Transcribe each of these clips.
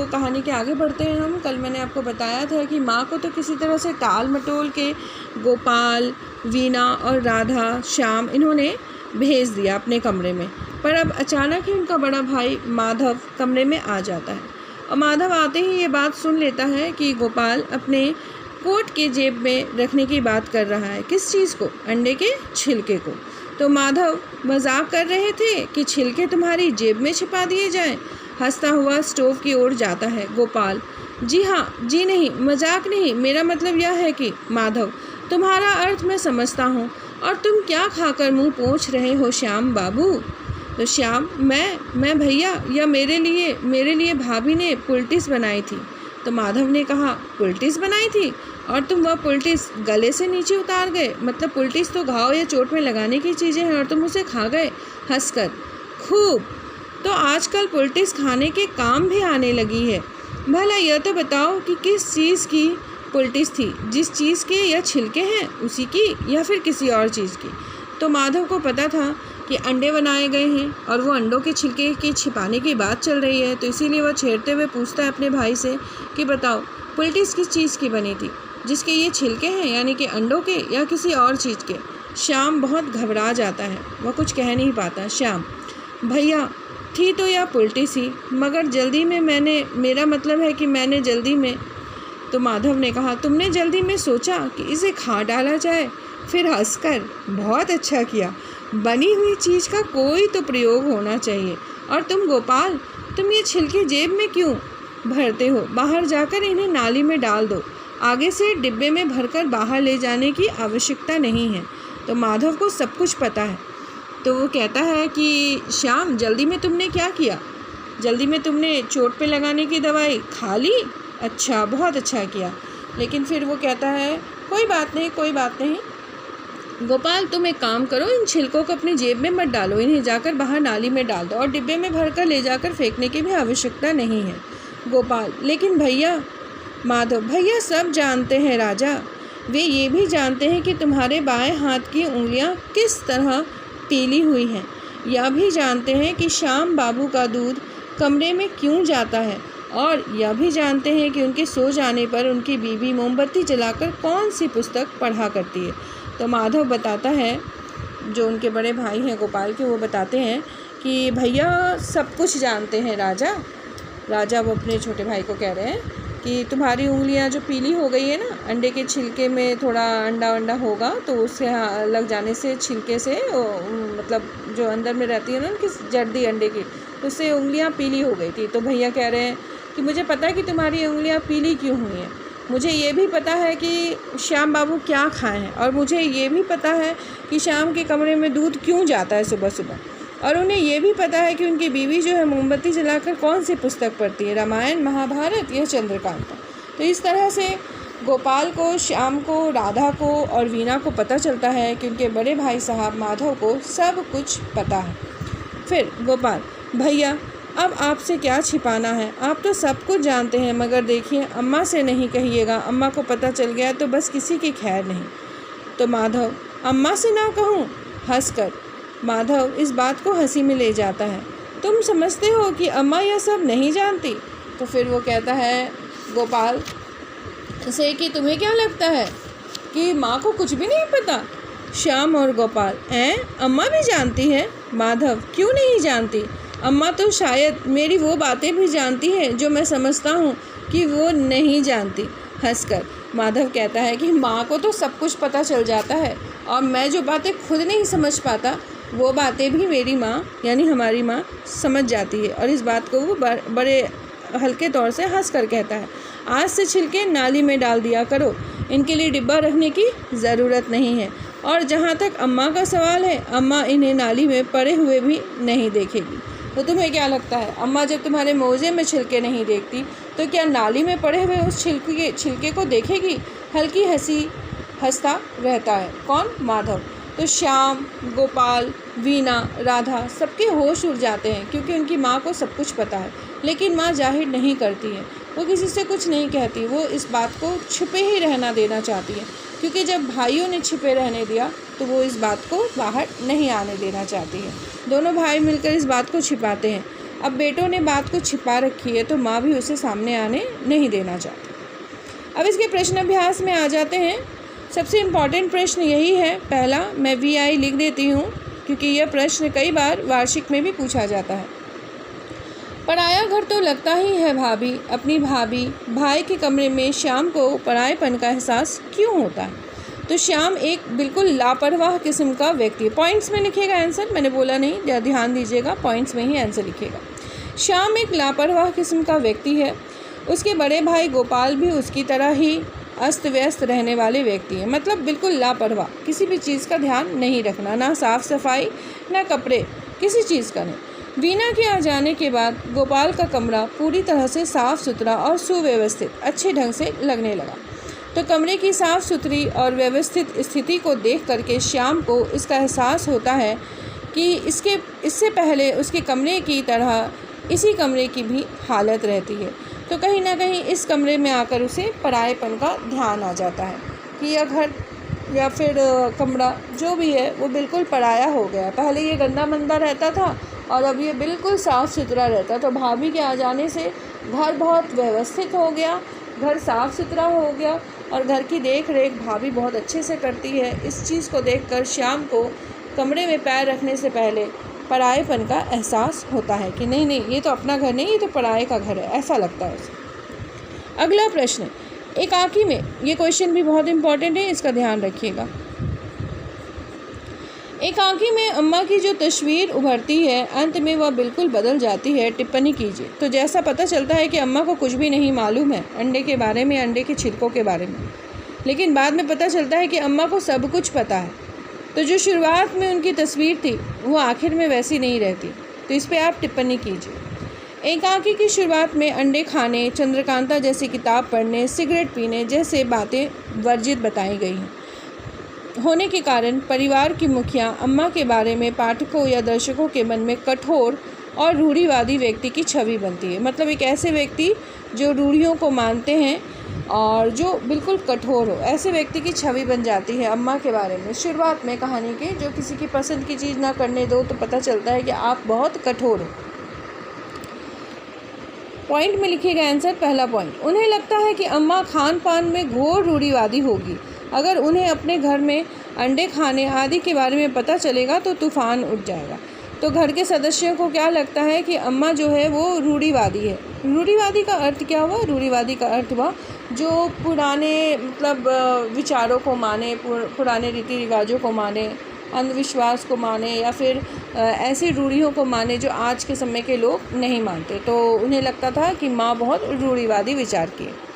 कहानी के आगे बढ़ते हैं हम। कल मैंने आपको बताया था कि माँ को तो किसी तरह से टाल मटोल के गोपाल, वीणा और राधा, श्याम इन्होंने भेज दिया अपने कमरे में। पर अब अचानक ही उनका बड़ा भाई माधव कमरे में आ जाता है और माधव आते ही ये बात सुन लेता है कि गोपाल अपने कोट के जेब में रखने की बात कर रहा है। किस चीज़ को? अंडे के छिलके को। तो माधव मजाक कर रहे थे कि छिलके तुम्हारी जेब में छिपा दिए जाएं। हंसता हुआ स्टोव की ओर जाता है गोपाल। जी हाँ, जी नहीं, मजाक नहीं, मेरा मतलब यह है कि माधव, तुम्हारा अर्थ मैं समझता हूँ। और तुम क्या खाकर मुंह पोंछ रहे हो श्याम बाबू? तो श्याम, मैं भैया, या मेरे लिए भाभी ने पुलटिस बनाई थी। तो माधव ने कहा, पुलटिस बनाई थी? और तुम वह पुलटिस गले से नीचे उतार गए? मतलब पुलटिस तो घाव या चोट में लगाने की चीज़ें हैं और तुम उसे खा गए हंसकर। खूब। तो आजकल पुलटिस खाने के काम भी आने लगी है। भला यह तो बताओ कि किस चीज़ की पुलटिस थी? जिस चीज़ के यह छिलके हैं उसी की, या फिर किसी और चीज़ की? तो माधव को पता था कि अंडे बनाए गए हैं और वो अंडों के छिलके के छिपाने की बात चल रही है, तो इसीलिए वह छेड़ते हुए पूछता है अपने भाई से कि बताओ पुलटिस किस चीज़ की बनी थी? जिसके ये छिलके हैं, यानी कि अंडों के, या किसी और चीज़ के? श्याम बहुत घबरा जाता है, वह कुछ कह नहीं पाता। श्याम, भैया थी तो यह पुलटिस ही, मगर जल्दी में मेरा मतलब है कि मैंने जल्दी में। तो माधव ने कहा, तुमने जल्दी में सोचा कि इसे खा डाला जाए? फिर हंसकर, बहुत अच्छा किया, बनी हुई चीज़ का कोई तो प्रयोग होना चाहिए। और तुम गोपाल, तुम ये छिलके जेब में क्यों भरते हो? बाहर जाकर इन्हें नाली में डाल दो, आगे से डिब्बे में भरकर बाहर ले जाने की आवश्यकता नहीं है। तो माधव को सब कुछ पता है, तो वो कहता है कि श्याम, जल्दी में तुमने क्या किया? जल्दी में तुमने चोट पे लगाने की दवाई खा ली? अच्छा, बहुत अच्छा किया। लेकिन फिर वो कहता है, कोई बात नहीं, कोई बात नहीं गोपाल, तुम एक काम करो, इन छिलकों को अपनी जेब में मत डालो, इन्हें जाकर बाहर नाली में डाल दो और डिब्बे में भरकर ले जाकर फेंकने की भी आवश्यकता नहीं है। गोपाल, लेकिन भैया। माधव, भैया सब जानते हैं राजा, वे ये भी जानते हैं कि तुम्हारे बाएं हाथ की उंगलियां किस तरह पीली हुई हैं। यह भी जानते हैं कि श्याम बाबू का दूध कमरे में क्यों जाता है, और यह भी जानते हैं कि उनके सो जाने पर उनकी बीवी मोमबत्ती जलाकर कौन सी पुस्तक पढ़ा करती है। तो माधव बताता है, जो उनके बड़े भाई हैं गोपाल के, वो बताते हैं कि भैया सब कुछ जानते हैं राजा वो अपने छोटे भाई को कह रहे हैं कि तुम्हारी उंगलियां जो पीली हो गई है ना, अंडे के छिलके में थोड़ा अंडा होगा, तो उससे लग जाने से, छिलके से, मतलब जो अंदर में रहती है ना उनकी जर्दी अंडे की, उससे उंगलियां पीली हो गई थी। तो भैया कह रहे हैं कि मुझे पता है कि तुम्हारी उंगलियां पीली क्यों हुई हैं, मुझे ये भी पता है कि श्याम बाबू क्या खाए हैं, और मुझे ये भी पता है कि श्याम के कमरे में दूध क्यों जाता है सुबह सुबह, और उन्हें ये भी पता है कि उनकी बीवी जो है मोमबत्ती जलाकर कौन सी पुस्तक पढ़ती है, रामायण, महाभारत या चंद्रकांता। तो इस तरह से गोपाल को, श्याम को, राधा को और वीणा को पता चलता है कि उनके बड़े भाई साहब माधव को सब कुछ पता है। फिर गोपाल, भैया अब आपसे क्या छिपाना है, आप तो सब कुछ जानते हैं, मगर देखिए अम्मा से नहीं कहिएगा, अम्मा को पता चल गया तो बस किसी की खैर नहीं। तो माधव, अम्मा से ना कहूँ? हंसकर माधव इस बात को हंसी में ले जाता है, तुम समझते हो कि अम्मा यह सब नहीं जानती? तो फिर वो कहता है गोपाल से कि तुम्हें क्या लगता है कि माँ को कुछ भी नहीं पता? श्याम और गोपाल, अम्मा भी जानती है? माधव, क्यों नहीं जानती? अम्मा तो शायद मेरी वो बातें भी जानती हैं जो मैं समझता हूँ कि वो नहीं जानती। हंसकर माधव कहता है कि माँ को तो सब कुछ पता चल जाता है, और मैं जो बातें खुद नहीं समझ पाता वो बातें भी मेरी माँ, यानी हमारी माँ, समझ जाती है। और इस बात को वो बड़े हल्के तौर से हंस कर कहता है, आज से छिलके नाली में डाल दिया करो, इनके लिए डिब्बा रखने की ज़रूरत नहीं है। और जहाँ तक अम्मा का सवाल है, अम्मा इन्हें नाली में पड़े हुए भी नहीं देखेगी। तो तुम्हें क्या लगता है, अम्मा जब तुम्हारे मोजे में छिलके नहीं देखती तो क्या नाली में पड़े हुए उस छिलके को देखेगी? हल्की हंसी हंसता रहता है। कौन? माधव। तो श्याम, गोपाल, वीणा, राधा सबके होश उड़ जाते हैं, क्योंकि उनकी माँ को सब कुछ पता है, लेकिन माँ जाहिर नहीं करती है, वो किसी से कुछ नहीं कहती, वो इस बात को छुपे ही रहना देना चाहती है, क्योंकि जब भाइयों ने छिपे रहने दिया तो वो इस बात को बाहर नहीं आने देना चाहती है। दोनों भाई मिलकर इस बात को छिपाते हैं। अब बेटों ने बात को छिपा रखी है तो माँ भी उसे सामने आने नहीं देना चाहती। अब इसके प्रश्न अभ्यास में आ जाते हैं। सबसे इम्पॉर्टेंट प्रश्न यही है पहला, मैं VI लिख देती हूँ क्योंकि यह प्रश्न कई बार वार्षिक में भी पूछा जाता है। पराया घर तो लगता ही है भाभी, अपनी भाभी भाई के कमरे में श्याम को परायेपन का एहसास क्यों होता है? तो श्याम एक बिल्कुल लापरवाह किस्म का व्यक्ति है। पॉइंट्स में लिखेगा आंसर, मैंने बोला नहीं, ध्यान दीजिएगा, पॉइंट्स में ही आंसर लिखेगा। श्याम एक लापरवाह किस्म का व्यक्ति है। उसके बड़े भाई गोपाल भी उसकी तरह ही अस्त व्यस्त रहने वाले व्यक्ति हैं, मतलब बिल्कुल लापरवाह, किसी भी चीज़ का ध्यान नहीं रखना, ना साफ़ सफाई ना कपड़े, किसी चीज़ का नहीं। वीना के आ जाने के बाद गोपाल का कमरा पूरी तरह से साफ़ सुथरा और सुव्यवस्थित अच्छे ढंग से लगने लगा। तो कमरे की साफ़ सुथरी और व्यवस्थित स्थिति को देख करके श्याम को इसका एहसास होता है कि इससे पहले उसके कमरे की तरह इसी कमरे की भी हालत रहती है। तो कहीं ना कहीं इस कमरे में आकर उसे परायेपन का ध्यान आ जाता है कि यह घर या फिर कमरा जो भी है वो बिल्कुल पराया हो गया। पहले ये गंदा मंदा रहता था और अब ये बिल्कुल साफ़ सुथरा रहता। तो भाभी के आ जाने से घर बहुत व्यवस्थित हो गया, घर साफ़ सुथरा हो गया और घर की देख रेख भाभी बहुत अच्छे से करती है। इस चीज़ को देखकर श्याम को कमरे में पैर रखने से पहले परायेपन का एहसास होता है कि नहीं नहीं, ये तो अपना घर नहीं, ये तो पराये का घर है, ऐसा लगता है उसे। अगला प्रश्न, एकाकी में, ये क्वेश्चन भी बहुत इंपॉर्टेंट है, इसका ध्यान रखिएगा। एकाकी में अम्मा की जो तस्वीर उभरती है अंत में वह बिल्कुल बदल जाती है। टिप्पणी कीजिए। तो जैसा पता चलता है कि अम्मा को कुछ भी नहीं मालूम है अंडे के बारे में, अंडे के छिलकों के बारे में, लेकिन बाद में पता चलता है कि अम्मा को सब कुछ पता है। तो जो शुरुआत में उनकी तस्वीर थी वो आखिर में वैसी नहीं रहती। तो इस पर आप टिप्पणी कीजिए। एकाकी की शुरुआत में अंडे खाने, चंद्रकांता जैसी किताब पढ़ने, सिगरेट पीने जैसे बातें वर्जित बताई गई हैं होने के कारण परिवार की मुखिया अम्मा के बारे में पाठकों या दर्शकों के मन में कठोर और रूढ़िवादी व्यक्ति की छवि बनती है। मतलब एक ऐसे व्यक्ति जो रूढ़ियों को मानते हैं और जो बिल्कुल कठोर हो, ऐसे व्यक्ति की छवि बन जाती है अम्मा के बारे में शुरुआत में कहानी के। जो किसी की पसंद की चीज़ ना करने दो तो पता चलता है कि आप बहुत कठोर हो। पॉइंट में लिखिएगा आंसर। पहला पॉइंट, उन्हें लगता है कि अम्मा खान पान में घोर रूढ़िवादी होगी। अगर उन्हें अपने घर में अंडे खाने आदि के बारे में पता चलेगा तो तूफान उठ जाएगा। तो घर के सदस्यों को क्या लगता है कि अम्मा जो है वो रूढ़िवादी है। रूढ़िवादी का अर्थ क्या हुआ? रूढ़िवादी का अर्थ हुआ जो पुराने मतलब विचारों को माने, पुराने रीति रिवाजों को माने, अंधविश्वास को माने या फिर ऐसी रूढ़ियों को माने जो आज के समय के लोग नहीं मानते। तो उन्हें लगता था कि माँ बहुत रूढ़िवादी विचार की है।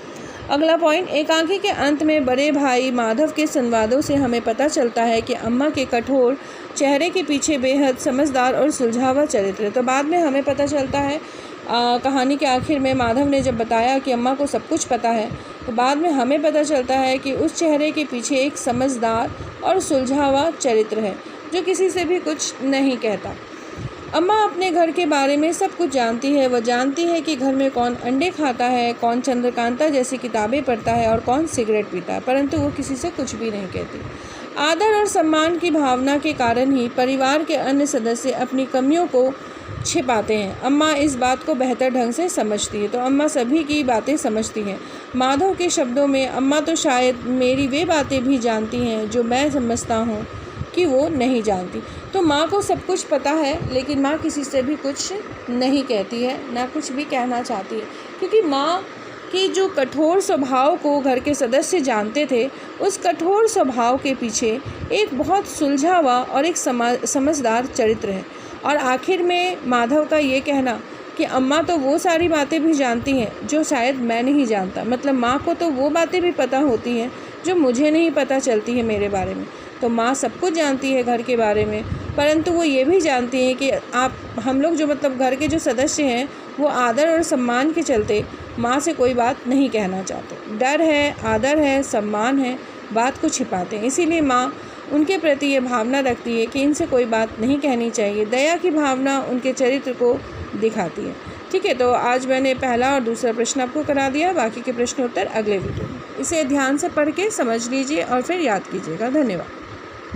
अगला पॉइंट, एकांकी के अंत में बड़े भाई माधव के संवादों से हमें पता चलता है कि अम्मा के कठोर चेहरे के पीछे बेहद समझदार और सुलझावा चरित्र है। तो बाद में हमें पता चलता है कहानी के आखिर में माधव ने जब बताया कि अम्मा को सब कुछ पता है, तो बाद में हमें पता चलता है कि उस चेहरे के पीछे एक समझदार और सुलझावा चरित्र है जो किसी से भी कुछ नहीं कहता। अम्मा अपने घर के बारे में सब कुछ जानती है। वह जानती है कि घर में कौन अंडे खाता है, कौन चंद्रकांता जैसी किताबें पढ़ता है और कौन सिगरेट पीता है, परंतु वो किसी से कुछ भी नहीं कहती। आदर और सम्मान की भावना के कारण ही परिवार के अन्य सदस्य अपनी कमियों को छिपाते हैं। अम्मा इस बात को बेहतर ढंग से समझती है। तो अम्मा सभी की बातें समझती हैं। माधव के शब्दों में, अम्मा तो शायद मेरी वे बातें भी जानती हैं जो मैं समझता हूँ कि वो नहीं जानती। तो माँ को सब कुछ पता है लेकिन माँ किसी से भी कुछ नहीं कहती है, ना कुछ भी कहना चाहती है, क्योंकि माँ की जो कठोर स्वभाव को घर के सदस्य जानते थे, उस कठोर स्वभाव के पीछे एक बहुत सुलझा हुआ और एक समझदार चरित्र है। और आखिर में माधव का ये कहना कि अम्मा तो वो सारी बातें भी जानती हैं जो शायद मैं नहीं जानता, मतलब माँ को तो वो बातें भी पता होती हैं जो मुझे नहीं पता चलती है मेरे बारे में। तो माँ सब कुछ जानती है घर के बारे में, परंतु वो ये भी जानती हैं कि हम लोग जो मतलब घर के जो सदस्य हैं वो आदर और सम्मान के चलते माँ से कोई बात नहीं कहना चाहते। डर है, आदर है, सम्मान है, बात को छिपाते हैं। इसीलिए माँ उनके प्रति ये भावना रखती है कि इनसे कोई बात नहीं कहनी चाहिए। दया की भावना उनके चरित्र को दिखाती है। ठीक है, तो आज मैंने पहला और दूसरा प्रश्न आपको करा दिया। बाकी के प्रश्न उत्तर अगले वीडियो में। इसे ध्यान से पढ़ के समझ लीजिए और फिर याद कीजिएगा। धन्यवाद।